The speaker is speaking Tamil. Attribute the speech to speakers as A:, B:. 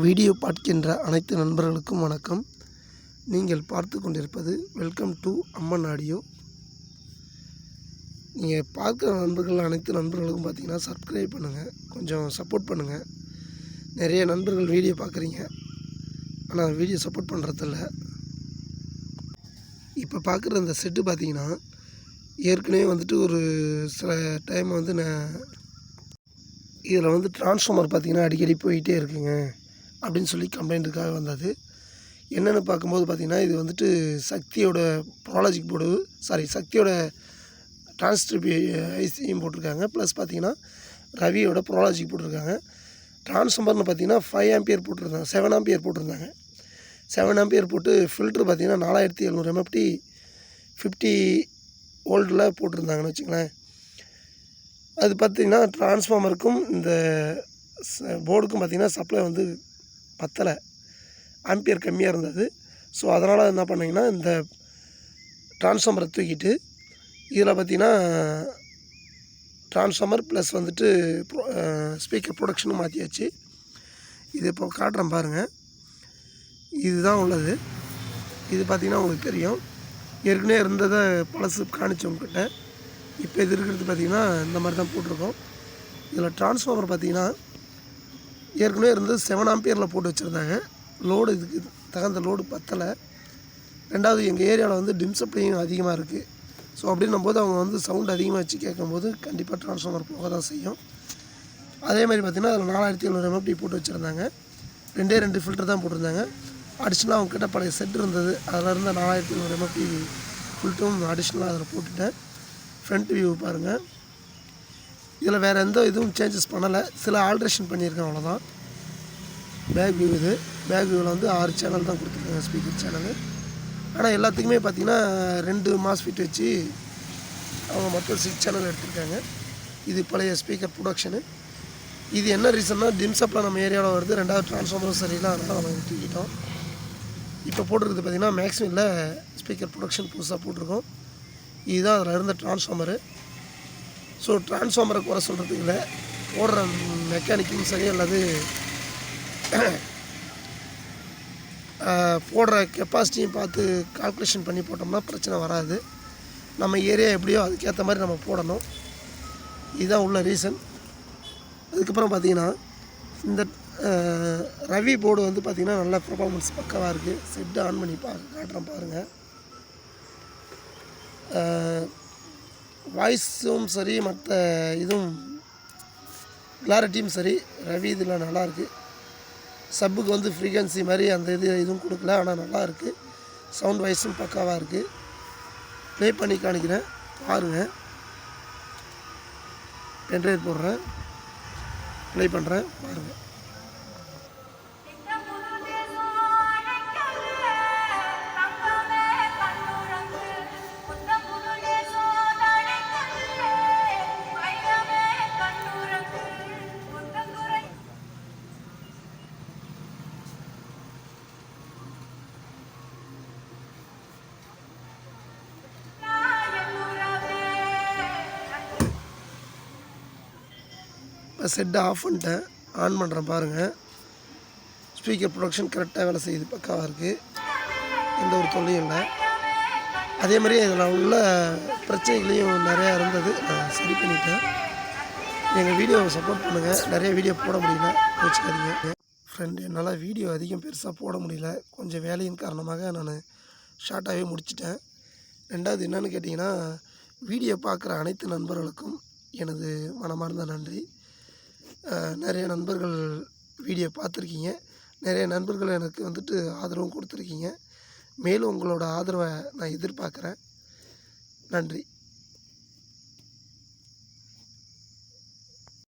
A: வீடியோ பார்க்கின்ற அனைத்து நண்பர்களுக்கும் வணக்கம். நீங்கள் பார்த்து கொண்டிருப்பது வெல்கம் டு அம்மன் ஆடியோ. நீங்கள் பார்க்குற அனைத்து நண்பர்களுக்கும் பார்த்தீங்கன்னா சப்ஸ்கிரைப் பண்ணுங்கள், கொஞ்சம் சப்போர்ட் பண்ணுங்கள். நிறைய நண்பர்கள் வீடியோ பார்க்குறீங்க, ஆனால் வீடியோ சப்போர்ட் பண்ணுறதில்ல. இப்போ பார்க்குற இந்த செட்டு பார்த்தீங்கன்னா ஏற்கனவே ஒரு சில டைம் இதில் டிரான்ஸ்ஃபார்மர் பார்த்தீங்கன்னா அடிக்கடி போயிட்டே இருக்குங்க அப்படின்னு சொல்லி கம்ப்ளைண்ட்டுக்காக வந்தது. என்னென்னு பார்க்கும்போது பார்த்திங்கன்னா இது சக்தியோட ப்ராலஜிக் போர்டு சக்தியோட டிரான்ஸ்ட்ரிபி ஐசியும் போட்டிருக்காங்க. ப்ளஸ் பார்த்திங்கன்னா ரவியோட ப்ராலஜிக் போட்டிருக்காங்க. டிரான்ஸ்ஃபார்மர்னு பார்த்திங்கன்னா 5 ஆம்பியர் போட்டிருந்தாங்க, 7 ஆம்பியர் போட்டிருந்தாங்க. 7 ஆம்பியர் போட்டு ஃபில்ட்ரு பார்த்திங்கன்னா 4700 MFT 50 வோல்ட்டில் போட்டிருந்தாங்கன்னு வச்சுங்களேன். அது பார்த்திங்கன்னா டிரான்ஸ்ஃபார்மருக்கும் இந்த போர்டுக்கும் பார்த்திங்கன்னா சப்ளை பத்தலை, ஆம்பியர் கம்மியாக இருந்தது. ஸோ அதனால் என்ன பண்ணிங்கன்னா இந்த டிரான்ஸ்ஃபார்மரை தூக்கிட்டு இதில் பார்த்திங்கன்னா டிரான்ஸ்ஃபார்மர் ப்ளஸ் ஸ்பீக்கர் ப்ரொடக்ஷனும் மாற்றியாச்சு. இது இப்போ காட்டுறேன் பாருங்கள். இதுதான் உள்ளது. இது பார்த்திங்கன்னா உங்களுக்கு தெரியும், ஏற்கனவே இருந்ததை பழசு காணிச்சவங்கக்கிட்ட. இப்போ இது இருக்கிறது பார்த்திங்கன்னா இந்த மாதிரி தான் போட்டிருக்கோம். இதில் டிரான்ஸ்ஃபார்மர் பார்த்திங்கன்னா ஏற்கனவே இருந்தது 7 ஆம்பியரில் போட்டு வச்சுருந்தாங்க. லோடு இதுக்கு தகுந்த லோடு பத்தலை. ரெண்டாவது எங்கள் ஏரியாவில் டிம் சப்ளையும் அதிகமாக இருக்குது. ஸோ அப்படின்னும்போது அவங்க சவுண்ட் அதிகமாக வச்சு கேட்கும்போது கண்டிப்பாக டிரான்ஸ்ஃபார்மர் போக தான் செய்யும். அதே மாதிரி பார்த்திங்கன்னா அதில் 4700 MFT போட்டு வச்சுருந்தாங்க. 2 ஃபில்டர் தான் போட்டிருந்தாங்க. அடிஷ்னலாக அவங்கக்கிட்ட பழைய செட் இருந்தது, அதில் இருந்த 4700 MFT ஃபில்ட்டரும் அடிஷ்னலாக அதில் போட்டுட்டேன். ஃப்ரண்ட் வியூ பாருங்கள். இதில் வேறு எந்த இதுவும் சேஞ்சஸ் பண்ணலை, சில ஆல்ட்ரேஷன் பண்ணியிருக்கேன், அவ்வளோதான். பேக் வியூ இது. பேக் வியூவில் 6 சேனல் தான் கொடுத்துருக்காங்க, ஸ்பீக்கர் சேனலு. ஆனால் எல்லாத்துக்குமே பார்த்திங்கன்னா 2 மாஸ்ஃபிட் வச்சு அவங்க மொத்தம் 6 சேனல் எடுத்திருக்காங்க. இது பழைய ஸ்பீக்கர் ப்ரொடக்ஷனு. இது என்ன ரீசன்னா டிம் சப்ளை நம்ம ஏரியாவில் வருது, ரெண்டாவது டிரான்ஸ்ஃபார்மரும் சரியில்லை, அதனால் நம்ம தூக்கிட்டோம். இப்போ போட்டிருக்குது பார்த்திங்கன்னா மேக்ஸிமில் ஸ்பீக்கர் ப்ரொடக்ஷன் புதுசாக போட்டிருக்கோம். இதுதான் அதில் இருந்த டிரான்ஸ்ஃபார்மரு. ஸோ டிரான்ஸ்ஃபார்மரை குறை சொல்கிறதுக்கு இல்லை, போடுற மெக்கானிக்கும் சரி அல்லது போடுற கெப்பாசிட்டியும் பார்த்து கால்குலேஷன் பண்ணி போட்டோம்னா பிரச்சனை வராது. நம்ம ஏரியா எப்படியோ அதுக்கேற்ற மாதிரி நம்ம போடணும். இதுதான் உள்ள ரீசன். அதுக்கப்புறம் பார்த்திங்கன்னா இந்த ரவி போர்டு பார்த்திங்கன்னா நல்ல பர்ஃபார்மன்ஸ் பக்காவாக இருக்குது. செட்டு ஆன் பண்ணி காட்டுறேன் பாருங்கள். வாய்ஸும் சரி, மற்ற இதுவும் கிளாரிட்டியும் சரி, ரவி இதில் நல்லாயிருக்கு. சப்புக்கு ஃப்ரீக்வன்சி மாதிரி அந்த இதுவும் கொடுக்கல, ஆனால் நல்லாயிருக்கு. சவுண்ட் வாய்ஸும் பக்காவாக இருக்குது. ப்ளே பண்ணி காணிக்கிறேன் பாருங்கள். பென்ட்ரைவ் போடுறேன், ப்ளே பண்ணுறேன் பாருங்கள். இப்போ செட்டை ஆஃப் பண்ணிட்டேன், ஆன் பண்ணுறேன் பாருங்கள். ஸ்பீக்கர் ப்ரொடக்ஷன் கரெக்டாக வேலை செய்யுது, பக்காவாக இருக்குது, எந்த ஒரு தொல்லையும் இல்லை. அதே மாதிரி இதில் உள்ள பிரச்சனைகளையும் நிறையா இருந்தது, நான் சரி பண்ணிட்டேன். எங்கள் வீடியோவை சப்போர்ட் பண்ணுங்கள். நிறைய வீடியோ போட முடியல, வச்சுக்காதீங்க ஃப்ரெண்டு. என்னால் வீடியோ அதிகம் பெருசாக போட முடியல, கொஞ்சம் வேலையின் காரணமாக நான் ஷார்ட்டாகவே முடிச்சிட்டேன். ரெண்டாவது என்னென்னு கேட்டிங்கன்னா, வீடியோ பார்க்குற அனைத்து நண்பர்களுக்கும் எனது மனமார்ந்த நன்றி. நிறைய நண்பர்கள் வீடியோ பார்த்துருக்கீங்க, நிறைய நண்பர்கள் எனக்கு ஆதரவும் கொடுத்துருக்கீங்க. மேலும் உங்களோட ஆதரவை நான் எதிர்பார்க்குறேன். நன்றி.